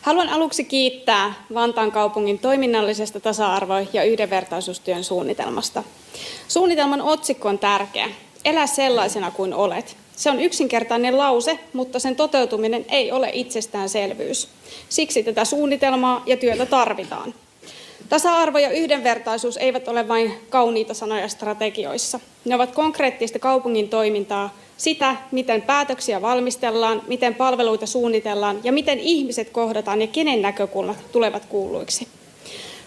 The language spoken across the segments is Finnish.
Haluan aluksi kiittää Vantaan kaupungin toiminnallisesta tasa-arvo- ja yhdenvertaisuustyön suunnitelmasta. Suunnitelman otsikko on tärkeä. Elä sellaisena kuin olet. Se on yksinkertainen lause, mutta sen toteutuminen ei ole itsestäänselvyys. Siksi tätä suunnitelmaa ja työtä tarvitaan. Tasa-arvo ja yhdenvertaisuus eivät ole vain kauniita sanoja strategioissa. Ne ovat konkreettista kaupungin toimintaa, sitä, miten päätöksiä valmistellaan, miten palveluita suunnitellaan ja miten ihmiset kohdataan ja kenen näkökulmat tulevat kuulluiksi.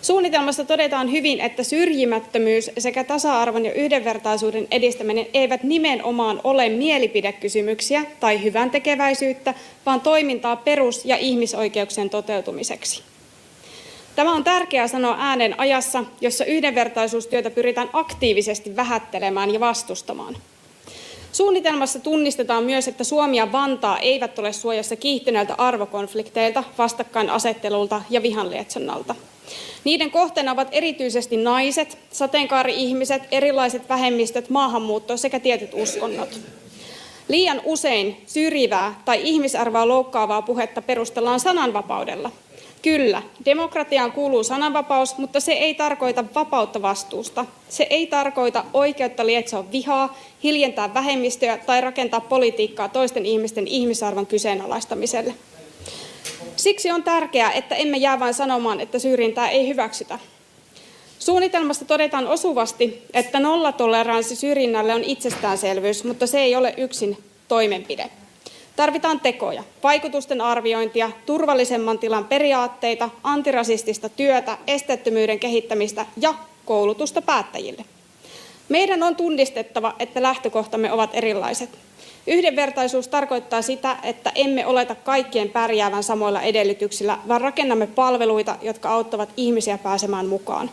Suunnitelmassa todetaan hyvin, että syrjimättömyys sekä tasa-arvon ja yhdenvertaisuuden edistäminen eivät nimenomaan ole mielipidekysymyksiä tai hyväntekeväisyyttä, vaan toimintaa perus- ja ihmisoikeuksien toteutumiseksi. Tämä on tärkeää sanoa ääneen ajassa, jossa yhdenvertaisuustyötä pyritään aktiivisesti vähättelemään ja vastustamaan. Suunnitelmassa tunnistetaan myös, että Suomi ja Vantaa eivät ole suojassa kiihtyneiltä arvokonflikteilta, vastakkainasettelulta ja vihanlietsonnalta. Niiden kohteena ovat erityisesti naiset, sateenkaari-ihmiset, erilaiset vähemmistöt, maahanmuutto sekä tietyt uskonnot. Liian usein syrjivää tai ihmisarvoa loukkaavaa puhetta perustellaan sananvapaudella. Kyllä, demokratiaan kuuluu sananvapaus, mutta se ei tarkoita vapautta vastuusta. Se ei tarkoita oikeutta lietsoa vihaa, hiljentää vähemmistöjä tai rakentaa politiikkaa toisten ihmisten ihmisarvon kyseenalaistamiselle. Siksi on tärkeää, että emme jää vain sanomaan, että syrjintää ei hyväksytä. Suunnitelmassa todetaan osuvasti, että nollatoleranssi syrjinnälle on itsestäänselvyys, mutta se ei ole yksin toimenpide. Tarvitaan tekoja, vaikutusten arviointia, turvallisemman tilan periaatteita, antirasistista työtä, esteettömyyden kehittämistä ja koulutusta päättäjille. Meidän on tunnistettava, että lähtökohtamme ovat erilaiset. Yhdenvertaisuus tarkoittaa sitä, että emme oleta kaikkien pärjäävän samoilla edellytyksillä, vaan rakennamme palveluita, jotka auttavat ihmisiä pääsemään mukaan.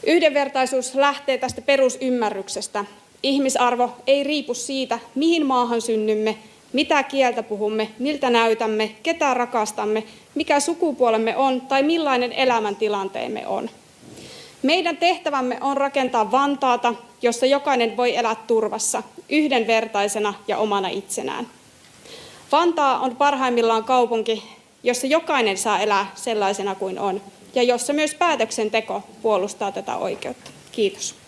Yhdenvertaisuus lähtee tästä perusymmärryksestä. Ihmisarvo ei riipu siitä, mihin maahan synnymme, mitä kieltä puhumme, miltä näytämme, ketä rakastamme, mikä sukupuolemme on tai millainen elämäntilanteemme on. Meidän tehtävämme on rakentaa Vantaata, jossa jokainen voi elää turvassa, yhdenvertaisena ja omana itsenään. Vantaa on parhaimmillaan kaupunki, jossa jokainen saa elää sellaisena kuin on, ja jossa myös päätöksenteko puolustaa tätä oikeutta. Kiitos.